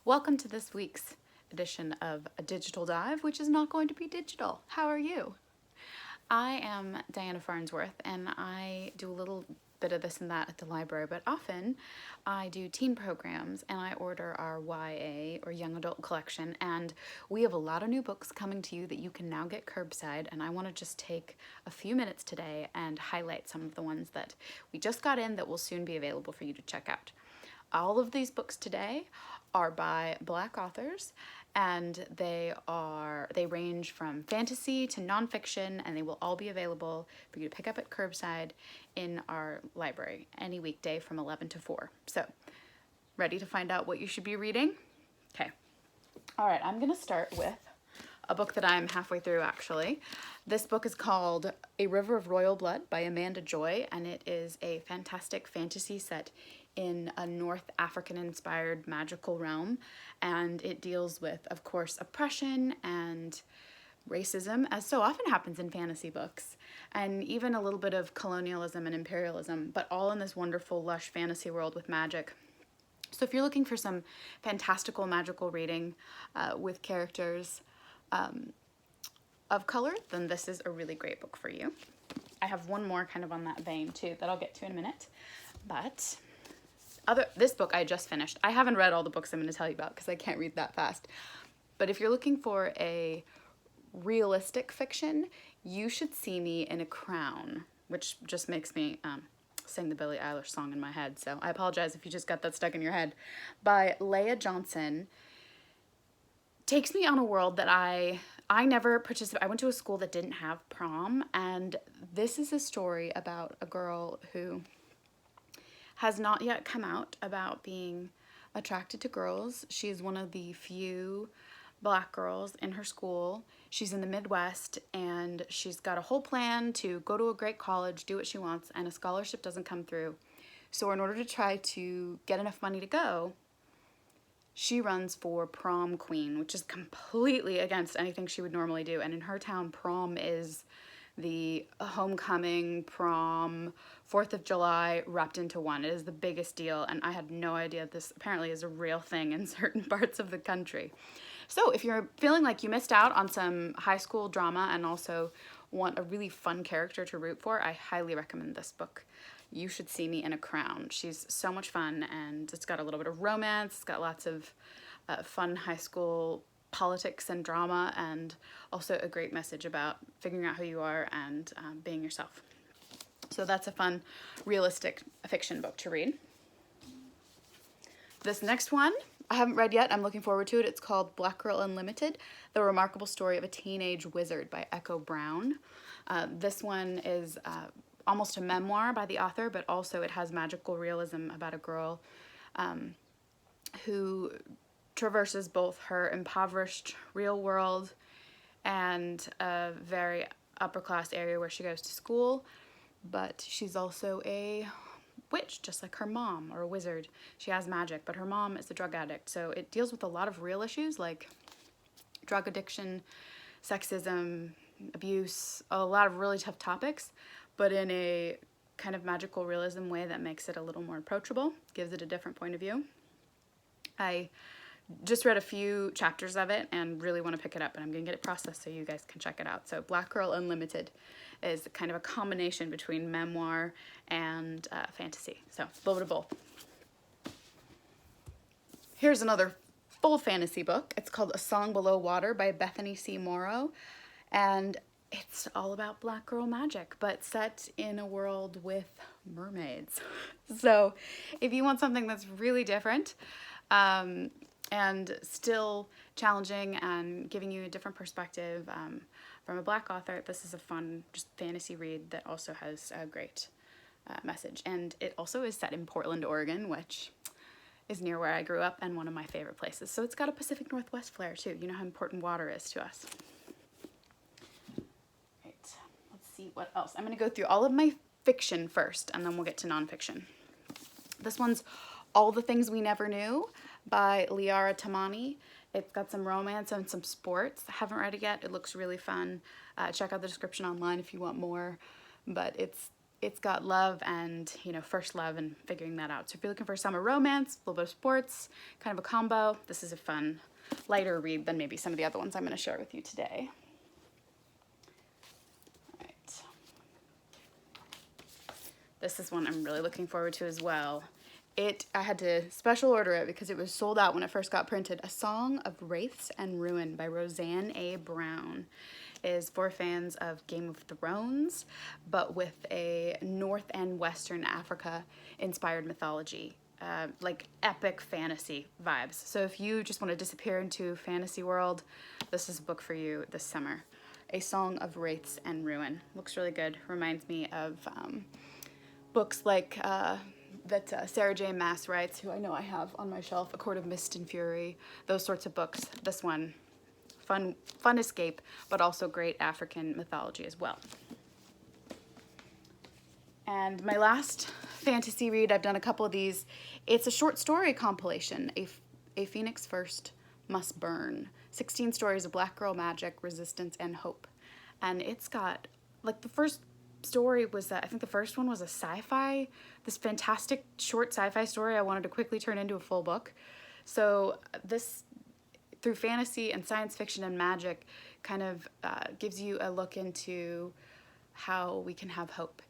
Welcome to this week's edition of A Digital Dive, which is not going to be digital. How are you? I am Diana Farnsworth, and I do a little bit of this and that at the library, but often I do teen programs and I order our YA or young adult collection, and we have a lot of new books coming to you that you can now get curbside, and I want to just take a few minutes today and highlight some of the ones that we just got in that will soon be available for you to check out. All of these books today are by Black authors, and they range from fantasy to nonfiction, and they will all be available for you to pick up at curbside in our library any weekday from 11 to 4. So, ready to find out what you should be reading? Okay. All right, I'm going to start with a book that I'm halfway through, actually. This book is called A River of Royal Blood by Amanda Joy, and it is a fantastic fantasy set in a North African-inspired magical realm, and it deals with, of course, oppression and racism, as so often happens in fantasy books, and even a little bit of colonialism and imperialism, but all in this wonderful, lush fantasy world with magic. So if you're looking for some fantastical, magical reading with characters of color, then this is a really great book for you. I have one more kind of on that vein too that I'll get to in a minute, but this book I just finished. I haven't read all the books I'm going to tell you about because I can't read that fast. But if you're looking for a realistic fiction, You Should See Me in a Crown, which just makes me sing the Billie Eilish song in my head. So I apologize if you just got that stuck in your head. By Leah Johnson. Takes me on a world that I never participated. I went to a school that didn't have prom, and this is a story about a girl who has not yet come out about being attracted to girls. She's one of the few Black girls in her school. She's in the Midwest, and she's got a whole plan to go to a great college, do what she wants, and a scholarship doesn't come through. So in order to try to get enough money to go, she runs for prom queen, which is completely against anything she would normally do. And in her town, prom is the homecoming, prom, 4th of July wrapped into one. It is the biggest deal, and I had no idea this apparently is a real thing in certain parts of the country. So if you're feeling like you missed out on some high school drama and also want a really fun character to root for, I highly recommend this book. You Should See Me in a Crown. She's so much fun, and it's got a little bit of romance. It's got lots of fun high school politics and drama, and also a great message about figuring out who you are and being yourself. So that's a fun, realistic fiction book to read. This next one I haven't read yet. I'm looking forward to it. It's called Black Girl Unlimited, The Remarkable Story of a Teenage Wizard by Echo Brown. This one is almost a memoir by the author, but also it has magical realism about a girl who traverses both her impoverished real world and a very upper class area where she goes to school, but she's also a witch, just like her mom, or a wizard. She has magic, but her mom is a drug addict, so it deals with a lot of real issues like drug addiction, sexism, abuse, a lot of really tough topics, but in a kind of magical realism way that makes it a little more approachable, gives it a different point of view. I just read a few chapters of it and really want to pick it up, and I'm going to get it processed so you guys can check it out. So Black Girl Unlimited is kind of a combination between memoir and fantasy. So a little bit of both. Here's another full fantasy book. It's called A Song Below Water by Bethany C. Morrow, and it's all about Black girl magic, but set in a world with mermaids. So if you want something that's really different, and still challenging and giving you a different perspective from a Black author, this is a fun just fantasy read that also has a great message. And it also is set in Portland, Oregon, which is near where I grew up and one of my favorite places. So it's got a Pacific Northwest flair too. You know how important water is to us. Right, let's see what else. I'm going to go through all of my fiction first, and then we'll get to nonfiction. This one's All the Things We Never Knew by Liara Tamani. It's got some romance and some sports. I haven't read it yet. It looks really fun. Check out the description online if you want more. But it's it's got love and, you know, first love and figuring that out. So if you're looking for summer romance, a little bit of sports, kind of a combo, this is a fun, lighter read than maybe some of the other ones I'm going to share with you today. All right. This is one I'm really looking forward to as well. I had to special order it because it was sold out when it first got printed. A Song of Wraiths and Ruin by Roseanne A. Brown is for fans of Game of Thrones, but with a North and Western Africa inspired mythology, like epic fantasy vibes. So if you just want to disappear into fantasy world, this is a book for you this summer. A Song of Wraiths and Ruin. Looks really good. Reminds me of books like that Sarah J. Maas writes, who I know I have on my shelf, A Court of Mist and Fury, those sorts of books. This one, fun escape, but also great African mythology as well. And my last fantasy read, I've done a couple of these. It's a short story compilation, A Phoenix First Must Burn. 16 stories of black girl magic, resistance, and hope. And it's got, like, the first story was I think the first one was a sci-fi, this fantastic short sci-fi story I wanted to quickly turn into a full book. So this, through fantasy and science fiction and magic, kind of gives you a look into how we can have hope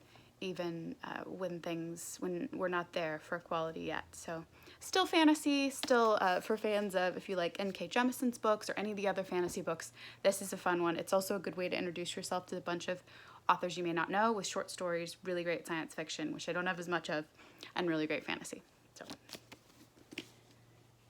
even when we're not there for equality yet. So still fantasy, still for fans of, if you like N.K. Jemison's books or any of the other fantasy books, this is a fun one. It's also a good way to introduce yourself to a bunch of authors you may not know, with short stories, really great science fiction, which I don't have as much of, and really great fantasy. So,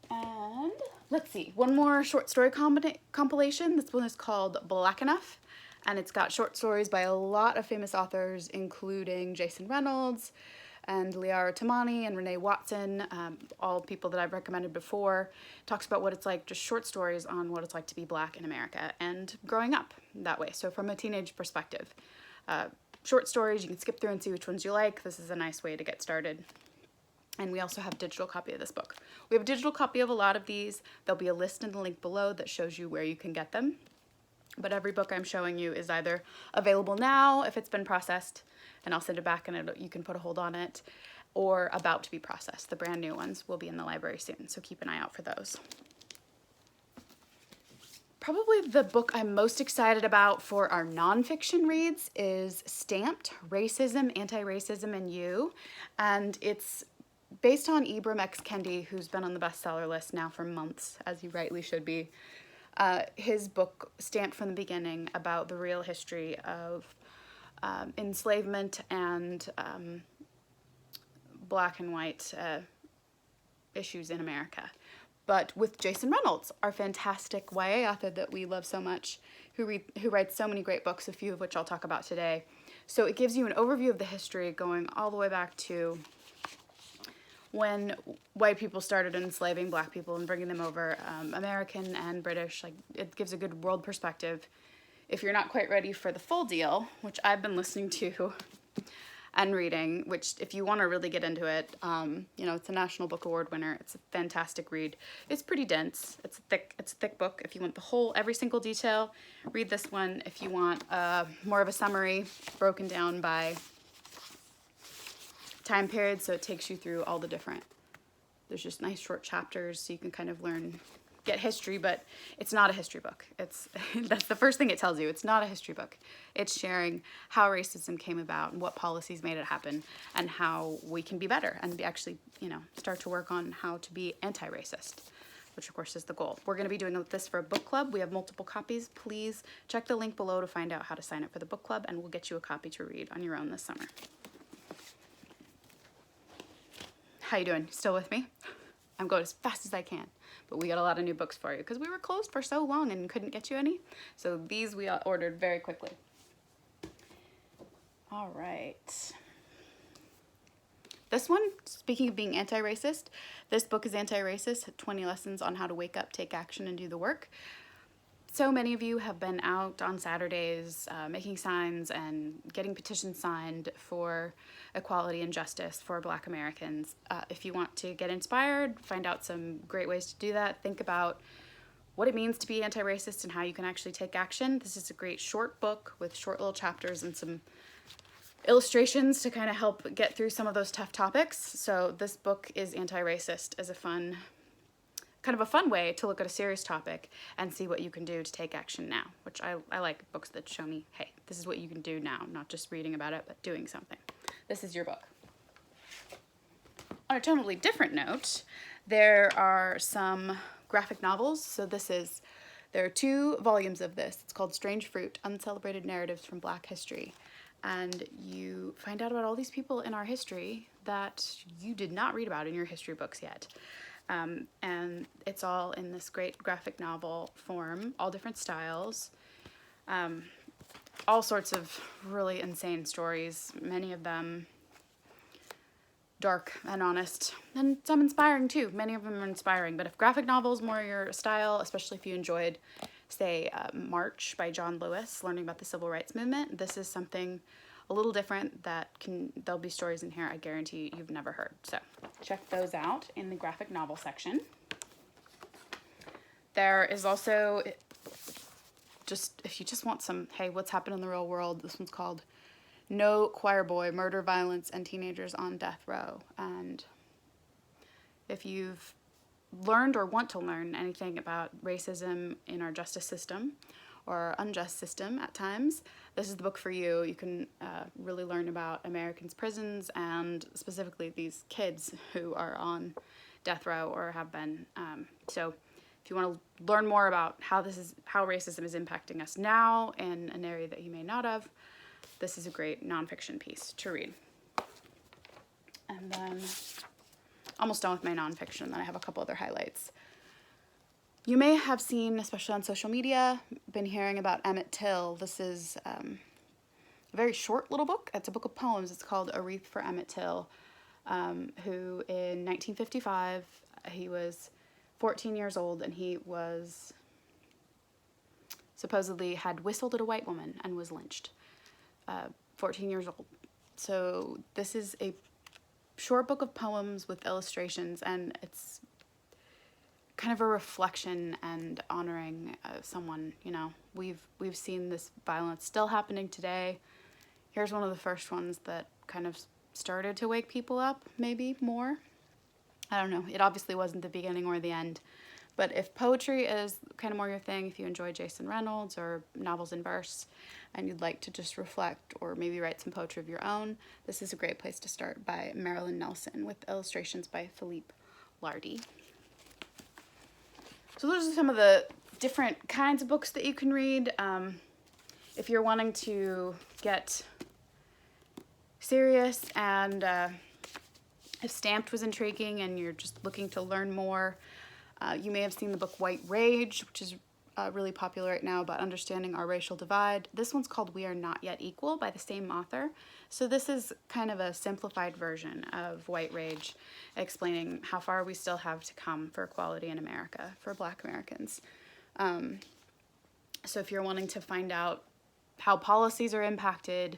and let's see, one more short story compilation. This one is called Black Enough, and it's got short stories by a lot of famous authors, including Jason Reynolds and Liara Tamani and Renee Watson, all people that I've recommended before. Talks about what it's like, just short stories on what it's like to be black in America and growing up that way. So from a teenage perspective. Short stories, you can skip through and see which ones you like. This is a nice way to get started. And we also have a digital copy of this book. We have a digital copy of a lot of these. There'll be a list in the link below that shows you where you can get them. But every book I'm showing you is either available now if it's been processed, and I'll send it back and you can put a hold on it, or about to be processed. The brand new ones will be in the library soon, so keep an eye out for those. Probably the book I'm most excited about for our nonfiction reads is Stamped: Racism, Anti-Racism, and You. And it's based on Ibram X. Kendi, who's been on the bestseller list now for months, as he rightly should be. His book, Stamped from the Beginning, about the real history of enslavement and black and white issues in America. But with Jason Reynolds, our fantastic YA author that we love so much, who writes so many great books, a few of which I'll talk about today. So it gives you an overview of the history going all the way back to when white people started enslaving black people and bringing them over, American and British. Like, it gives a good world perspective. If you're not quite ready for the full deal, which I've been listening to and reading, which if you want to really get into it, you know, it's a National Book Award winner. It's a fantastic read. It's pretty dense. It's a thick book. If you want every single detail, read this one. If you want more of a summary broken down by time period, so it takes you through all the different, there's just nice short chapters so you can kind of get history, but it's not a history book. That's the first thing it tells you. It's not a history book. It's sharing how racism came about and what policies made it happen and how we can be better and actually, you know, start to work on how to be anti-racist, which of course is the goal. We're going to be doing this for a book club. We have multiple copies. Please check the link below to find out how to sign up for the book club, and we'll get you a copy to read on your own this summer. How you doing? Still with me? I'm going as fast as I can, but we got a lot of new books for you because we were closed for so long and couldn't get you any. So these we ordered very quickly. All right. This one, speaking of being anti-racist, this book is anti-racist, 20 Lessons on How to Wake Up, Take Action, and Do the Work. So many of you have been out on Saturdays making signs and getting petitions signed for equality and justice for Black Americans. If you want to get inspired, find out some great ways to do that, think about what it means to be anti-racist and how you can actually take action. This is a great short book with short little chapters and some illustrations to kind of help get through some of those tough topics. So this book is anti-racist as a fun, kind of a fun way to look at a serious topic and see what you can do to take action now, which I like books that show me, hey, this is what you can do now, not just reading about it, but doing something. This is your book. On a totally different note, there are some graphic novels. So there are 2 volumes of this. It's called Strange Fruit, Uncelebrated Narratives from Black History. And you find out about all these people in our history that you did not read about in your history books yet. And it's all in this great graphic novel form, all different styles, all sorts of really insane stories, many of them dark and honest, and some inspiring too. Many of them are inspiring, but if graphic novel is more your style, especially if you enjoyed, say, March by John Lewis, learning about the civil rights movement, this is something a little different there'll be stories in here I guarantee you've never heard. So check those out in the graphic novel section. There is also, if you just want some, hey, what's happened in the real world, this one's called No Choir Boy, Murder, Violence, and Teenagers on Death Row. And if you've learned or want to learn anything about racism in our justice system or unjust system at times, this is the book for you. You can really learn about Americans' prisons and specifically these kids who are on death row or have been. So if you want to learn more about how racism is impacting us now in an area that you may not have, this is a great nonfiction piece to read. And then, almost done with my nonfiction, then I have a couple other highlights. You may have seen, especially on social media, been hearing about Emmett Till. This is a very short little book. It's a book of poems. It's called A Wreath for Emmett Till, who in 1955, he was 14 years old, and he was supposedly had whistled at a white woman and was lynched. 14 years old. So this is a short book of poems with illustrations, and it's kind of a reflection and honoring someone. You know, we've seen this violence still happening today. Here's one of the first ones that kind of started to wake people up, maybe more. I don't know. It obviously wasn't the beginning or the end. But if poetry is kind of more your thing, if you enjoy Jason Reynolds or novels in verse, and you'd like to just reflect or maybe write some poetry of your own, this is a great place to start, by Marilyn Nelson, with illustrations by Philippe Lardy. So those are some of the different kinds of books that you can read. If you're wanting to get serious, and if Stamped was intriguing and you're just looking to learn more, you may have seen the book White Rage, which is really popular right now, about understanding our racial divide. This one's called We Are Not Yet Equal, by the same author. So this is kind of a simplified version of White Rage, explaining how far we still have to come for equality in America for Black Americans. So if you're wanting to find out how policies are impacted,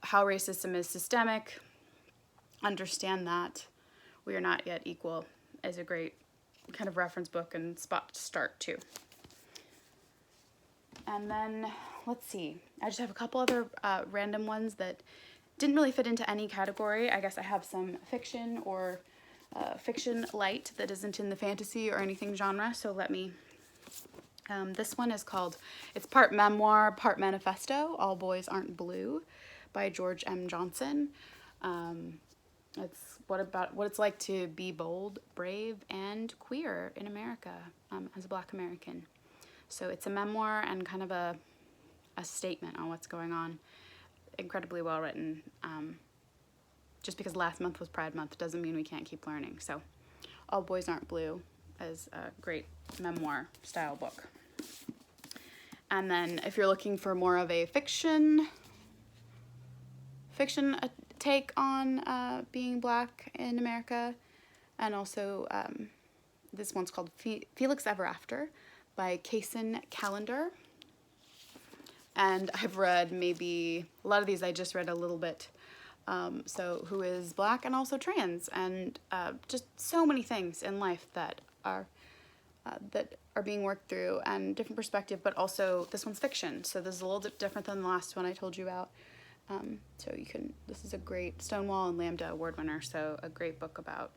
how racism is systemic, understand that We Are Not Yet Equal is a great kind of reference book and spot to start too. And then, let's see, I just have a couple other random ones that didn't really fit into any category. I guess I have some fiction or fiction light that isn't in the fantasy or anything genre, so let me, this one is called, it's part memoir, part manifesto, All Boys Aren't Blue, by George M. Johnson. It's what it's like to be bold, brave, and queer in America as a Black American. So it's a memoir and kind of a statement on what's going on. Incredibly well written. Just because last month was Pride Month doesn't mean we can't keep learning. So All Boys Aren't Blue is a great memoir style book. And then if you're looking for more of a fiction take on being Black in America, and also this one's called Felix Ever After by Kaysen Callender. And I've read maybe, a lot of these I just read a little bit, so who is Black and also trans, and just so many things in life that are being worked through, and different perspective, but also this one's fiction, so this is a little bit different than the last one I told you about. So this is a great Stonewall and Lambda Award winner, so a great book about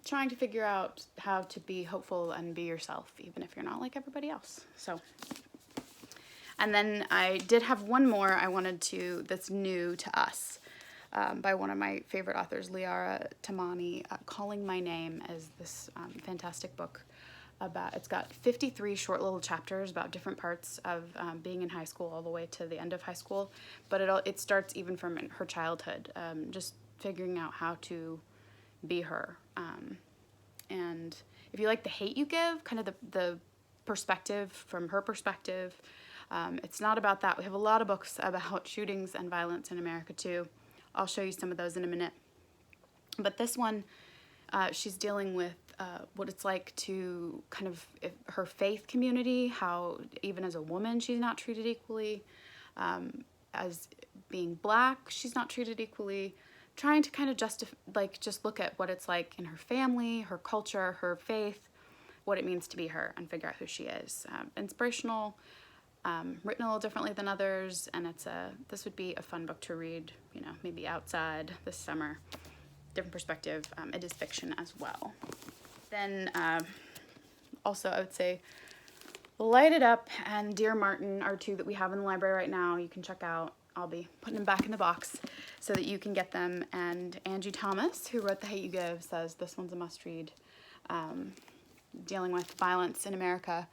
trying to figure out how to be hopeful and be yourself, even if you're not like everybody else. So, and then I did have one more that's new to us, by one of my favorite authors, Liara Tamani. Calling My Name is this fantastic book it's got 53 short little chapters about different parts of being in high school all the way to the end of high school, but it starts even from her childhood, just figuring out how to be her. And if you like The Hate U Give, kind of the perspective from her perspective, it's not about that. We have a lot of books about shootings and violence in America too. I'll show you some of those in a minute. But this one, she's dealing with what it's like to her faith community, how even as a woman she's not treated equally, as being Black she's not treated equally, trying to kind of just look at what it's like in her family, her culture, her faith, what it means to be her, and figure out who she is. Inspirational, written a little differently than others, and this would be a fun book to read, maybe outside this summer. Different perspective. It is fiction as well. Then also I would say Light It Up and Dear Martin are two that we have in the library right now. You can check out. I'll be putting them back in the box so that you can get them. And Angie Thomas, who wrote The Hate U Give, says this one's a must read. Dealing with violence in America,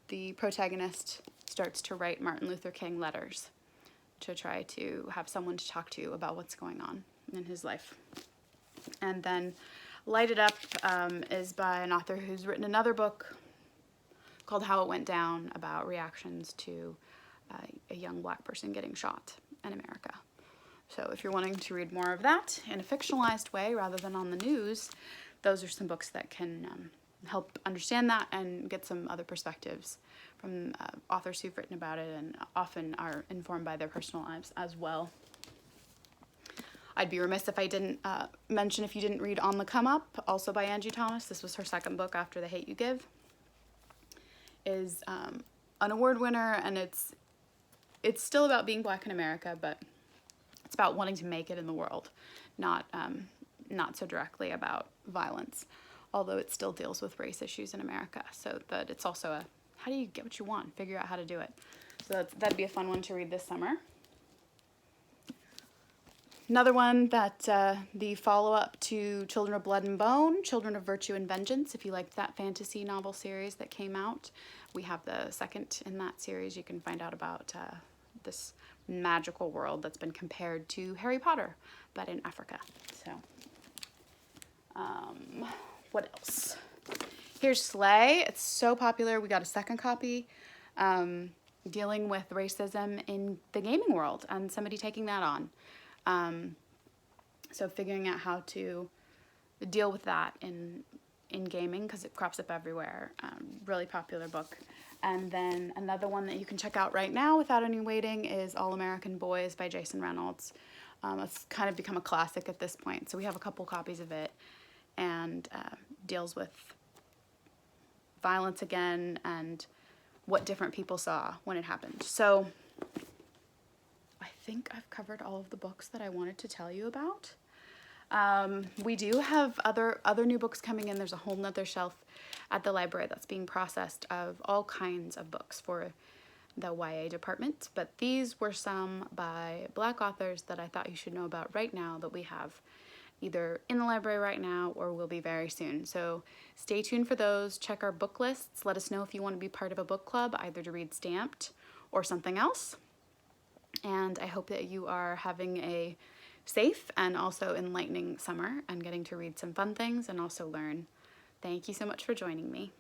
the protagonist starts to write Martin Luther King letters to try to have someone to talk to about what's going on in his life. And then Light It Up is by an author who's written another book called How It Went Down, about reactions to a young Black person getting shot in America. So if you're wanting to read more of that in a fictionalized way rather than on the news, those are some books that can help understand that and get some other perspectives from authors who've written about it and often are informed by their personal lives as well. I'd be remiss if I didn't mention, if you didn't read On the Come Up, also by Angie Thomas. This was her second book after The Hate U Give. Is an award winner, and it's still about being Black in America, but it's about wanting to make it in the world, not so directly about violence, although it still deals with race issues in America. So that it's also how do you get what you want, figure out how to do it. So that'd be a fun one to read this summer. Another one that the follow-up to Children of Blood and Bone, Children of Virtue and Vengeance. If you liked that fantasy novel series that came out, we have the second in that series. You can find out about this magical world that's been compared to Harry Potter, but in Africa. So, what else? Here's Slay. It's so popular. We got a second copy, dealing with racism in the gaming world and somebody taking that on. So figuring out how to deal with that in gaming, because it crops up everywhere. Really popular book. And then another one that you can check out right now without any waiting is All American Boys by Jason Reynolds. It's kind of become a classic at this point. So we have a couple copies of it, and deals with violence again and what different people saw when it happened. So I think I've covered all of the books that I wanted to tell you about. We do have other new books coming in. There's a whole nother shelf at the library that's being processed of all kinds of books for the YA department, but these were some by Black authors that I thought you should know about right now that we have either in the library right now or will be very soon. So stay tuned for those. Check our book lists. Let us know if you want to be part of a book club, either to read Stamped or something else. And I hope that you are having a safe and also enlightening summer and getting to read some fun things and also learn. Thank you so much for joining me.